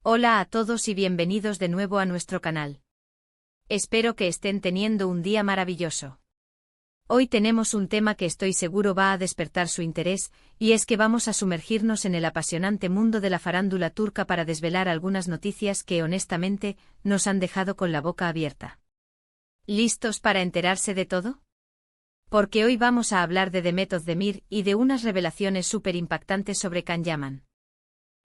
Hola a todos y bienvenidos de nuevo a nuestro canal. Espero que estén teniendo un día maravilloso. Hoy tenemos un tema que estoy seguro va a despertar su interés, y es que vamos a sumergirnos en el apasionante mundo de la farándula turca para desvelar algunas noticias que honestamente nos han dejado con la boca abierta. ¿Listos para enterarse de todo? Porque hoy vamos a hablar de Demet Özdemir y de unas revelaciones súper impactantes sobre Can Yaman.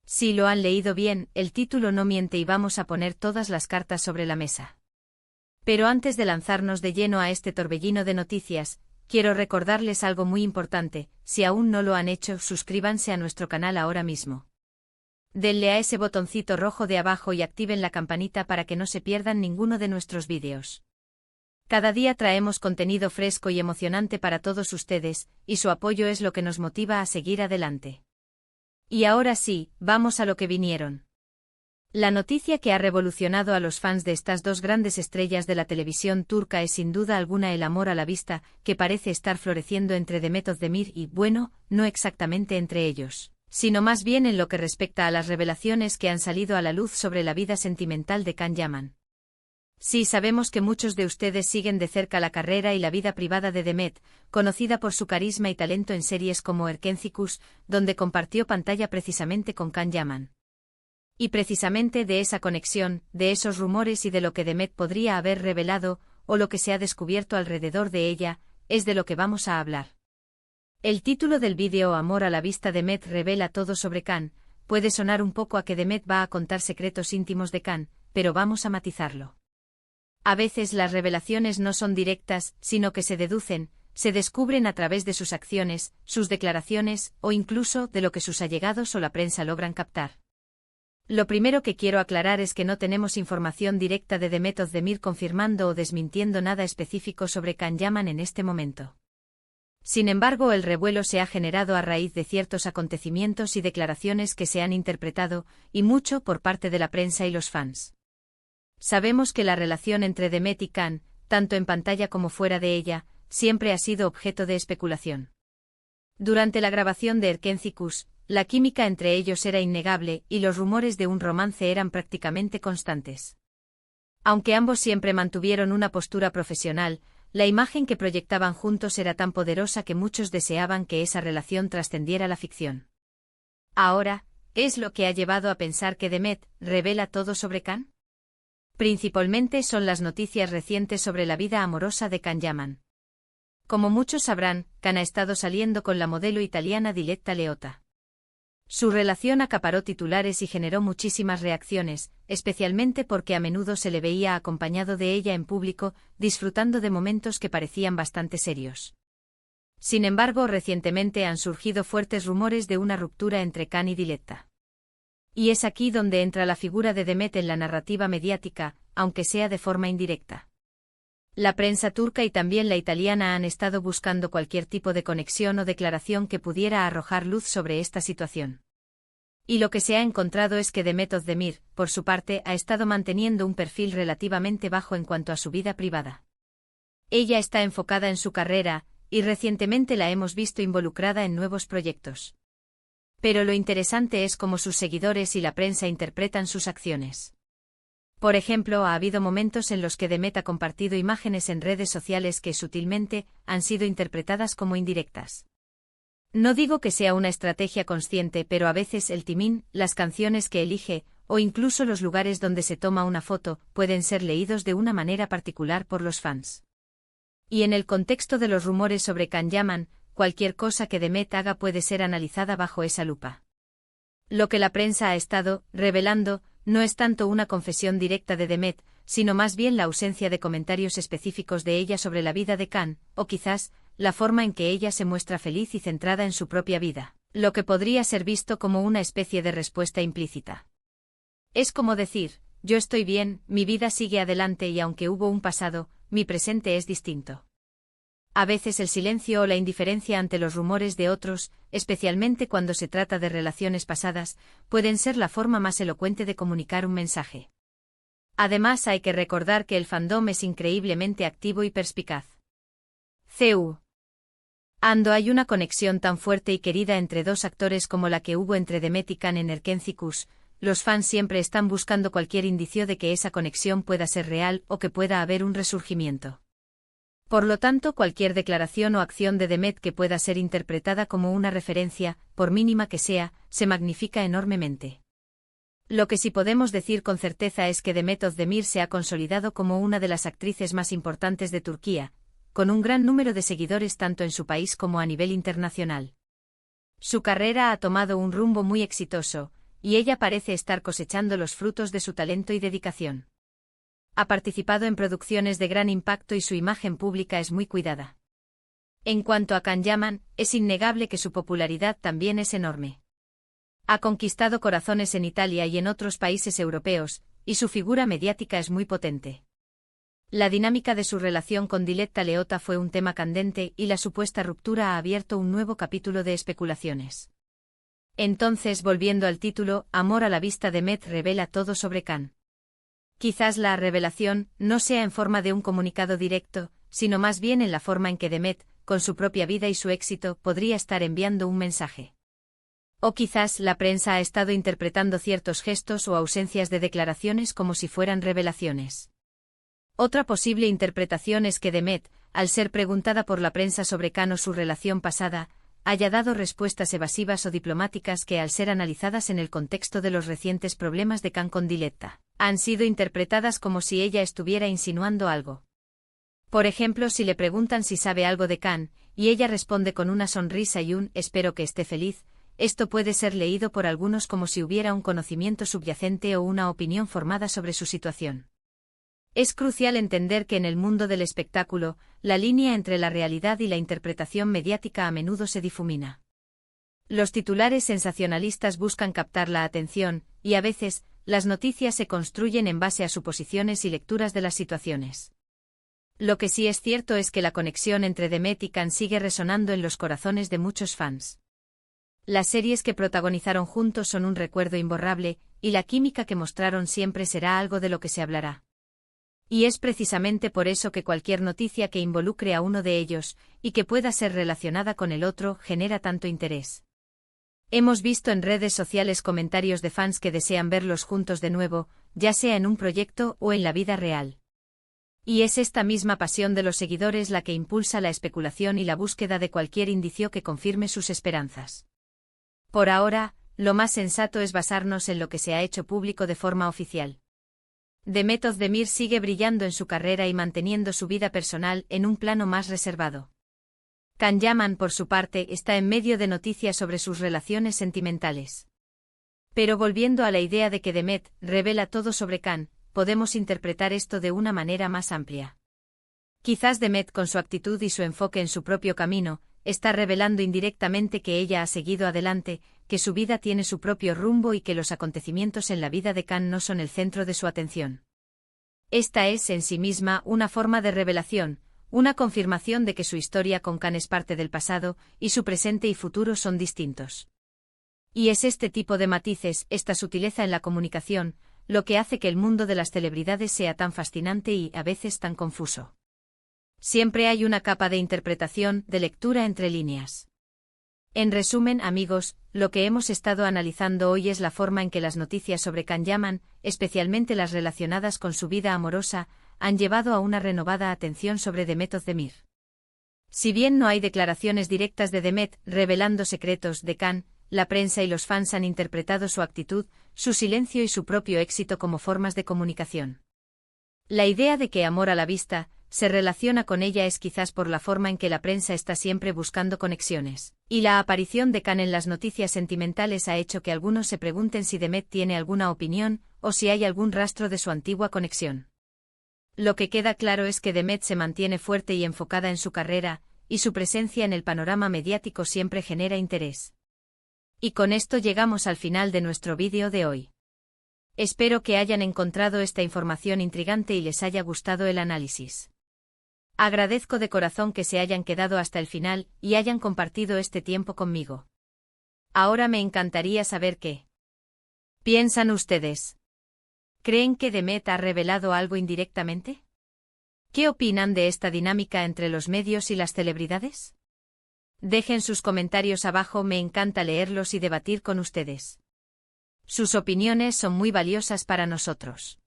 Si lo han leído bien, el título no miente y vamos a poner todas las cartas sobre la mesa. Pero antes de lanzarnos de lleno a este torbellino de noticias, quiero recordarles algo muy importante: si aún no lo han hecho, suscríbanse a nuestro canal ahora mismo. Denle a ese botoncito rojo de abajo y activen la campanita para que no se pierdan ninguno de nuestros vídeos. Cada día traemos contenido fresco y emocionante para todos ustedes, y su apoyo es lo que nos motiva a seguir adelante. Y ahora sí, vamos a lo que vinieron. La noticia que ha revolucionado a los fans de estas dos grandes estrellas de la televisión turca es sin duda alguna el amor a la vista que parece estar floreciendo entre Demet Özdemir y, bueno, no exactamente entre ellos, sino más bien en lo que respecta a las revelaciones que han salido a la luz sobre la vida sentimental de Can Yaman. Sí, sabemos que muchos de ustedes siguen de cerca la carrera y la vida privada de Demet, conocida por su carisma y talento en series como Erkencikus, donde compartió pantalla precisamente con Can Yaman. Y precisamente de esa conexión, de esos rumores y de lo que Demet podría haber revelado, o lo que se ha descubierto alrededor de ella, es de lo que vamos a hablar. El título del vídeo Amor a la vista, Demet revela todo sobre Can. Puede sonar un poco a que Demet va a contar secretos íntimos de Can, pero vamos a matizarlo. A veces las revelaciones no son directas, sino que se deducen, se descubren a través de sus acciones, sus declaraciones, o incluso de lo que sus allegados o la prensa logran captar. Lo primero que quiero aclarar es que no tenemos información directa de Demet Özdemir confirmando o desmintiendo nada específico sobre Can Yaman en este momento. Sin embargo, el revuelo se ha generado a raíz de ciertos acontecimientos y declaraciones que se han interpretado, y mucho por parte de la prensa y los fans. Sabemos que la relación entre Demet y Can, tanto en pantalla como fuera de ella, siempre ha sido objeto de especulación. Durante la grabación de Erkencikus, la química entre ellos era innegable y los rumores de un romance eran prácticamente constantes. Aunque ambos siempre mantuvieron una postura profesional, la imagen que proyectaban juntos era tan poderosa que muchos deseaban que esa relación trascendiera la ficción. Ahora, ¿es lo que ha llevado a pensar que Demet revela todo sobre Can? Principalmente son las noticias recientes sobre la vida amorosa de Can Yaman. Como muchos sabrán, Can ha estado saliendo con la modelo italiana Diletta Leotta. Su relación acaparó titulares y generó muchísimas reacciones, especialmente porque a menudo se le veía acompañado de ella en público, disfrutando de momentos que parecían bastante serios. Sin embargo, recientemente han surgido fuertes rumores de una ruptura entre Can y Diletta. Y es aquí donde entra la figura de Demet en la narrativa mediática, aunque sea de forma indirecta. La prensa turca y también la italiana han estado buscando cualquier tipo de conexión o declaración que pudiera arrojar luz sobre esta situación. Y lo que se ha encontrado es que Demet Özdemir, por su parte, ha estado manteniendo un perfil relativamente bajo en cuanto a su vida privada. Ella está enfocada en su carrera, y recientemente la hemos visto involucrada en nuevos proyectos. Pero lo interesante es cómo sus seguidores y la prensa interpretan sus acciones. Por ejemplo, ha habido momentos en los que Demet ha compartido imágenes en redes sociales que sutilmente han sido interpretadas como indirectas. No digo que sea una estrategia consciente, pero a veces el timing, las canciones que elige, o incluso los lugares donde se toma una foto, pueden ser leídos de una manera particular por los fans. Y en el contexto de los rumores sobre Can Yaman, cualquier cosa que Demet haga puede ser analizada bajo esa lupa. Lo que la prensa ha estado revelando no es tanto una confesión directa de Demet, sino más bien la ausencia de comentarios específicos de ella sobre la vida de Can, o quizás, la forma en que ella se muestra feliz y centrada en su propia vida, lo que podría ser visto como una especie de respuesta implícita. Es como decir, yo estoy bien, mi vida sigue adelante y aunque hubo un pasado, mi presente es distinto. A veces el silencio o la indiferencia ante los rumores de otros, especialmente cuando se trata de relaciones pasadas, pueden ser la forma más elocuente de comunicar un mensaje. Además, hay que recordar que el fandom es increíblemente activo y perspicaz. Ando hay una conexión tan fuerte y querida entre dos actores como la que hubo entre Demet y Can en Erkencikus, los fans siempre están buscando cualquier indicio de que esa conexión pueda ser real o que pueda haber un resurgimiento. Por lo tanto, cualquier declaración o acción de Demet que pueda ser interpretada como una referencia, por mínima que sea, se magnifica enormemente. Lo que sí podemos decir con certeza es que Demet Özdemir se ha consolidado como una de las actrices más importantes de Turquía, con un gran número de seguidores tanto en su país como a nivel internacional. Su carrera ha tomado un rumbo muy exitoso, y ella parece estar cosechando los frutos de su talento y dedicación. Ha participado en producciones de gran impacto y su imagen pública es muy cuidada. En cuanto a Can Yaman, es innegable que su popularidad también es enorme. Ha conquistado corazones en Italia y en otros países europeos, y su figura mediática es muy potente. La dinámica de su relación con Diletta Leotta fue un tema candente y la supuesta ruptura ha abierto un nuevo capítulo de especulaciones. Entonces, volviendo al título, Amor a la vista, Demet revela todo sobre Can. Quizás la revelación no sea en forma de un comunicado directo, sino más bien en la forma en que Demet, con su propia vida y su éxito, podría estar enviando un mensaje. O quizás la prensa ha estado interpretando ciertos gestos o ausencias de declaraciones como si fueran revelaciones. Otra posible interpretación es que Demet, al ser preguntada por la prensa sobre Can o su relación pasada, haya dado respuestas evasivas o diplomáticas que, al ser analizadas en el contexto de los recientes problemas de Can con Diletta, han sido interpretadas como si ella estuviera insinuando algo. Por ejemplo, si le preguntan si sabe algo de Can, y ella responde con una sonrisa y un «espero que esté feliz», esto puede ser leído por algunos como si hubiera un conocimiento subyacente o una opinión formada sobre su situación. Es crucial entender que en el mundo del espectáculo, la línea entre la realidad y la interpretación mediática a menudo se difumina. Los titulares sensacionalistas buscan captar la atención, y a veces, las noticias se construyen en base a suposiciones y lecturas de las situaciones. Lo que sí es cierto es que la conexión entre Demet y Can sigue resonando en los corazones de muchos fans. Las series que protagonizaron juntos son un recuerdo imborrable, y la química que mostraron siempre será algo de lo que se hablará. Y es precisamente por eso que cualquier noticia que involucre a uno de ellos, y que pueda ser relacionada con el otro, genera tanto interés. Hemos visto en redes sociales comentarios de fans que desean verlos juntos de nuevo, ya sea en un proyecto o en la vida real. Y es esta misma pasión de los seguidores la que impulsa la especulación y la búsqueda de cualquier indicio que confirme sus esperanzas. Por ahora, lo más sensato es basarnos en lo que se ha hecho público de forma oficial. Demet Özdemir sigue brillando en su carrera y manteniendo su vida personal en un plano más reservado. Can Yaman, por su parte, está en medio de noticias sobre sus relaciones sentimentales. Pero volviendo a la idea de que Demet revela todo sobre Can, podemos interpretar esto de una manera más amplia. Quizás Demet, con su actitud y su enfoque en su propio camino, está revelando indirectamente que ella ha seguido adelante, que su vida tiene su propio rumbo y que los acontecimientos en la vida de Can no son el centro de su atención. Esta es en sí misma una forma de revelación, una confirmación de que su historia con Can es parte del pasado, y su presente y futuro son distintos. Y es este tipo de matices, esta sutileza en la comunicación, lo que hace que el mundo de las celebridades sea tan fascinante y, a veces, tan confuso. Siempre hay una capa de interpretación, de lectura entre líneas. En resumen, amigos, lo que hemos estado analizando hoy es la forma en que las noticias sobre Can Yaman, especialmente las relacionadas con su vida amorosa, han llevado a una renovada atención sobre Demet Özdemir. Si bien no hay declaraciones directas de Demet revelando secretos de Can, la prensa y los fans han interpretado su actitud, su silencio y su propio éxito como formas de comunicación. La idea de que Amor a la vista se relaciona con ella es quizás por la forma en que la prensa está siempre buscando conexiones, y la aparición de Can en las noticias sentimentales ha hecho que algunos se pregunten si Demet tiene alguna opinión, o si hay algún rastro de su antigua conexión. Lo que queda claro es que Demet se mantiene fuerte y enfocada en su carrera, y su presencia en el panorama mediático siempre genera interés. Y con esto llegamos al final de nuestro vídeo de hoy. Espero que hayan encontrado esta información intrigante y les haya gustado el análisis. Agradezco de corazón que se hayan quedado hasta el final y hayan compartido este tiempo conmigo. Ahora me encantaría saber qué piensan ustedes. ¿Creen que Demet ha revelado algo indirectamente? ¿Qué opinan de esta dinámica entre los medios y las celebridades? Dejen sus comentarios abajo, me encanta leerlos y debatir con ustedes. Sus opiniones son muy valiosas para nosotros.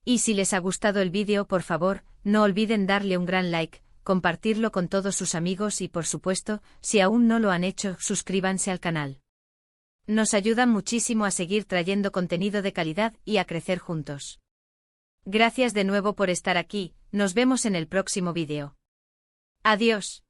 Y si les ha gustado el vídeo, por favor, no olviden darle un gran like, compartirlo con todos sus amigos y, por supuesto, si aún no lo han hecho, suscríbanse al canal. Nos ayudan muchísimo a seguir trayendo contenido de calidad y a crecer juntos. Gracias de nuevo por estar aquí, nos vemos en el próximo vídeo. Adiós.